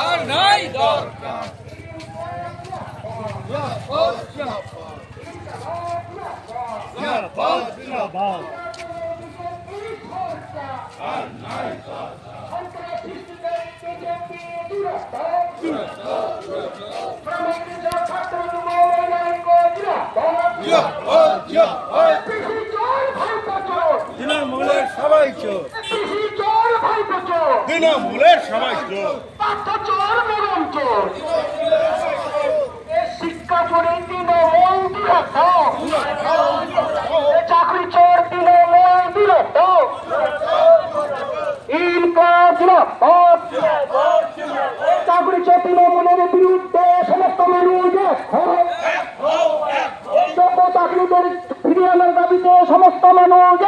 আর নাই দরকার তৃণমূলের সবাই চোর, তৃণমূলের সবাই চোর, শিক্ষা চোরে তৃণমূল চাকরি চোর তৃণমূল বিরত চাকরি চোর তৃণমূলের বিরুদ্ধে সমস্ত মানুষ চাকরিদের ফিরিয়ে আনার দাবিতে সমস্ত মানুষ